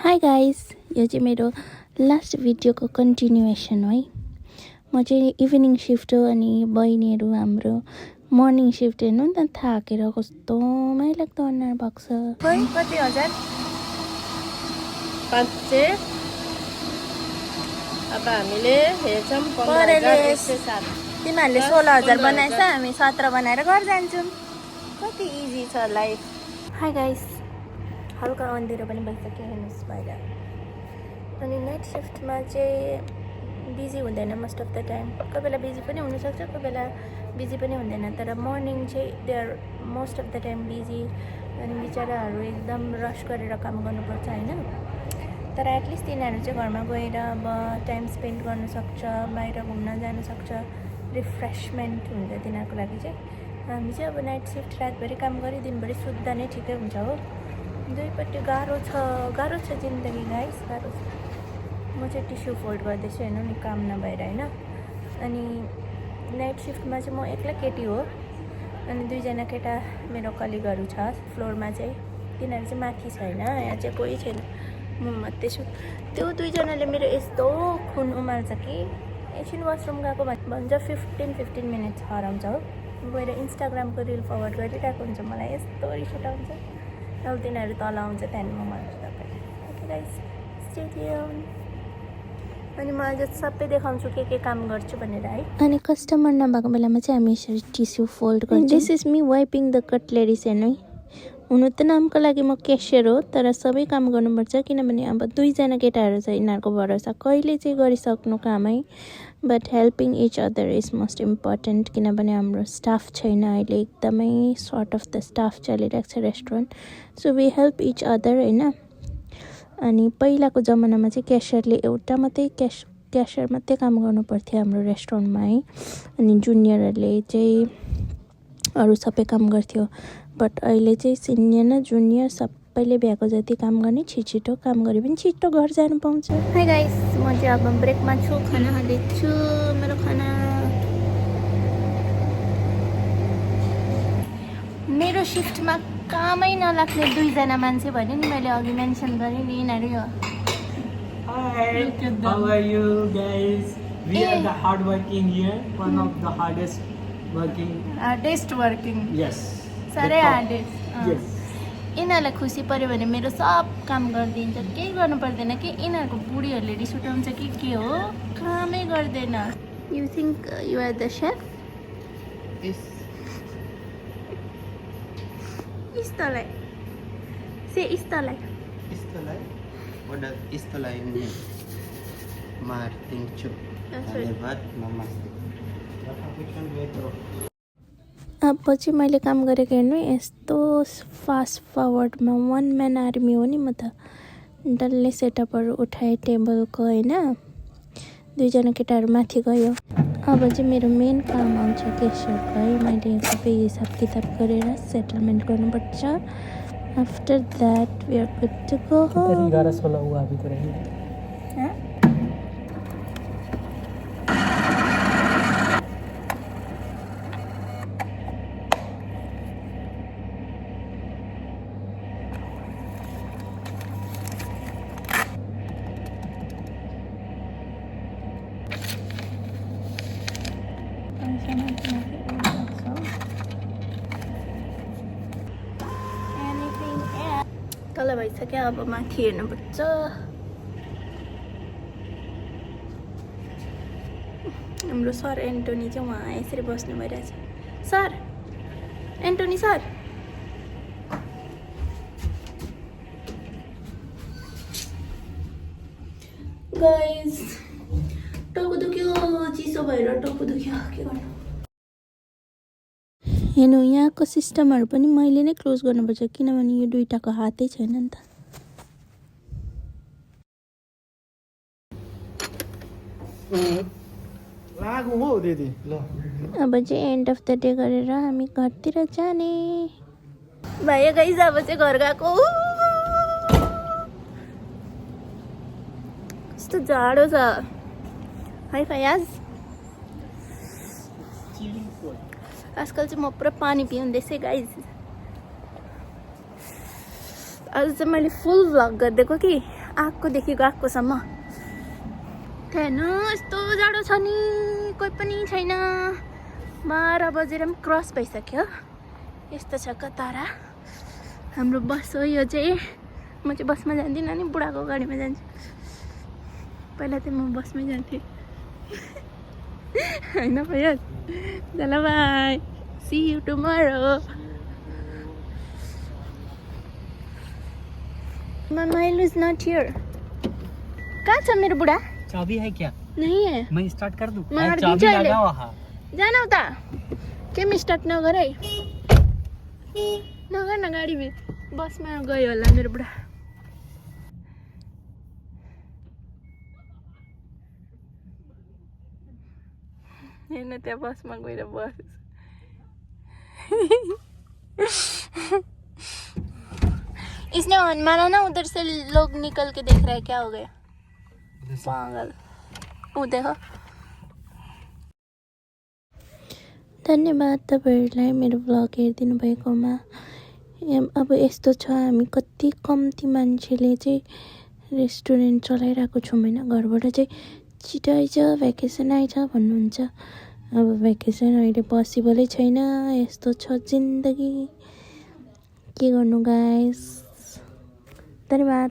High guys, यो चाहिँ मेरो लास्ट भिडियोको कन्टिन्युएसन है। म चाहिँ इभिनिङ सिफ्ट हो अनि बहिनीहरू हाम्रो मर्निङ सिफ्ट हेर्नु नि त थाकेर कस्तो माइलाग्दो अनुहार भएको छ। कति हजार 500 अब हामीले हेर्छौँ 15,107। तिमीहरूले 16,000 बनाएछ, हामी 17 बनाएर घर जान्छौँ। कति इजी छ लाइफ। हाई गाइस, हल्का अँधेरो पनि भइसक्यो हेर्नुहोस् बाहिर। अनि नाइट सिफ्टमा चाहिँ बिजी हुँदैन मोस्ट अफ द टाइम। कोही बेला बिजी पनि हुनसक्छ, कोही बेला बिजी पनि हुँदैन, तर मर्निङ चाहिँ they are most of the time busy. अनि बिचराहरू एकदम रस गरेर काम गर्नुपर्छ होइन। तर एटलिस्ट तिनीहरू चाहिँ घरमा गएर अब टाइम स्पेन्ड गर्नु सक्छ, बाहिर घुम्न जानु सक्छ, रिफ्रेसमेन्ट हुन्छ तिनीहरूको लागि चाहिँ। हामी चाहिँ अब नाइट सिफ्ट रातभरि काम गरी दिनभरि सुत्दा नै ठिकै हुन्छ हो। दुईपट्टि गाह्रो छ जिन्दगी गाइस, गाह्रो छ। म चाहिँ टिस्यु फोल्ड गर्दैछु हेर्नु नि, काम नभएर होइन। अनि नाइट सिफ्टमा चाहिँ म एक्लै केटी हो अनि दुईजना केटा मेरो कलिगहरू छ फ्लोरमा चाहिँ। तिनीहरू चाहिँ माथि छैन, यहाँ चाहिँ कोही छैन, म मात्रै छु। त्यो दुईजनाले मेरो यस्तो खुन उमाल्छ कि एकछिन वासरुम गएको भन्छ 15 मिनट्स हराउँछ हो। गएर इन्स्टाग्रामको रिल फरवर्ड गरिरहेको हुन्छ, मलाई यस्तो रिस उठाउँछ। अब तिनीहरू तल आउँछ, त्यहाँदेखि म मान्छु तपाईँलाई। Okay guys, stay tune. अनि म आज सबै देखाउँछु के काम गर्छु भनेर है। अनि कस्टमर नभएको बेलामा चाहिँ हामी यसरी टिस्यु फोल्ड गर्छौँ। दिस इज मी वाइपिङ द कटलेरिज हेर्नु है। हुनु त नामको लागि म क्यासियर हो, तर सबै काम गर्नुपर्छ किनभने अब दुईजना केटाहरू छ, यिनीहरूको भरोसा कहिले चाहिँ गरिसक्नु काम है। But helping each other is most important किनभने हाम्रो स्टाफ छैन अहिले, एकदमै सर्ट अफ द स्टाफ चलिरहेको छ restaurant. So we help each other होइन। अनि पहिलाको जमानामा चाहिँ क्यासियरले एउटा मात्रै क्यासियर मात्रै काम गर्नुपर्थ्यो हाम्रो रेस्टुरेन्टमा है। अनि जुनियरहरूले चाहिँ अरू सबै काम गर्थ्यो। बट अहिले चाहिँ सिनियर न जुनियर सबैले भ्याएको जति काम गर्ने, छिटो काम गरे पनि छिटो घर जानु पाउँछ। हाई गाइस, म चाहिँ अब ब्रेकमा छु, खाना खाँदैछु। मेरो खाना मेरो सिफ्टमा कामै नलाग्ने दुईजना मान्छे भने नि, मैले अघि मेन्सन गरेँ नि, यिनीहरू हो। Hi, how are you guys? We are the hard working here, one of the hardest working. Yes. साह्रै हार्डेस्ट। Yes. यिनीहरूलाई खुसी पऱ्यो भने मेरो सब काम गरिदिन्छ, केही गर्नु पर्दैन कि। यिनीहरूको बुढीहरूले रिस उठाउँछ कि के हो, कामै गर्दैन। You think you are the safe? Yes. इस्तलाई से इस्तलाई Istalai? What does istalai mean? Martinchu. Alevat namaste. अब चाहिँ मैले काम गरेको हेर्नु, यस्तो फास्ट फरवर्डमा वान म्यान आर्मी हो नि म त। डल्लै सेटअपहरू उठाएँ टेबलको होइन। दुईजना केटाहरू माथि गयो। अब चाहिँ मेरो मेन काम आउँछ क्यासियरको है। मैले सबै हिसाब किताब गरेर सेटलमेन्ट गर्नुपर्छ। After that we are good to go home. 11-16 हुआ अभी तो रहेंगे। तल भइसक्यो, अब माथि हेर्नुपर्छ। हाम्रो सर एन्टोनी चाहिँ उहाँ यसरी बस्नु भइरहेछ। सर एन्टोनी सर, गाइस टाउको दुख्यो, चिसो भएर टाउको दुख्यो, के गर्नु। हेर्नु, यहाँको सिस्टमहरू पनि मैले नै क्लोज गर्नुपर्छ किनभने यो दुइटाको हातै छैन नि त। लागु हो दिदी ल। अब चाहिँ एन्ड अफ द डे गरेर हामी घरतिर जाने भयो गाइस। अब चाहिँ घर गएको। कस्तो जाडो छ है फयाज। आजकल चाहिँ म पुरा पानी पिउँदैछु गाइस। आज चाहिँ मैले फुल भ्लग गरिदिएको कि आएकोदेखिको आएकोसम्म हेर्नु यस्तो जाडो छ नि कोही पनि छैन 12 बजेर पनि क्रस भइसक्यो यस्तो छ कतारा हाम्रो बस हो यो चाहिँ म चाहिँ बसमा जान्दिनँ नि बुढाको गाडीमा जान्छु पहिला चाहिँ म बसमै जान्थेँ होइन भैया चल बाई सी यु टुमोरो माइलु इज नॉट हियर कहाँ छ मेरो बुढा चाबी है क्या नहीं है मैं स्टार्ट कर दूं मार चाबी दिन्छ अहिले। लगा वहाँ जान उता केम स्टार्ट नगर है नगर न गाडी बसमा गयो होला मेरो बुढा हेर्न त्यहाँ बसमा गएर बस इसने हॉर्न मारा ना उधर से लोग निकल के देख रहे हैं क्या हो गया पागल ऊ देखो धन्यवाद तपाईँहरूलाई मेरो भ्लग हेरिदिनु भएकोमा अब यस्तो छ हामी कति कम्ती मान्छेले चाहिँ रेस्टुरेन्ट चलाइरहेको छौँ होइन घरबाट चाहिँ छिटो आइज भ्याकेसन आइज भन्नुहुन्छ अब भ्याकेसन अहिले पोसिबलै छैन यस्तो छ जिन्दगी के गर्नु गाइस धन्यवाद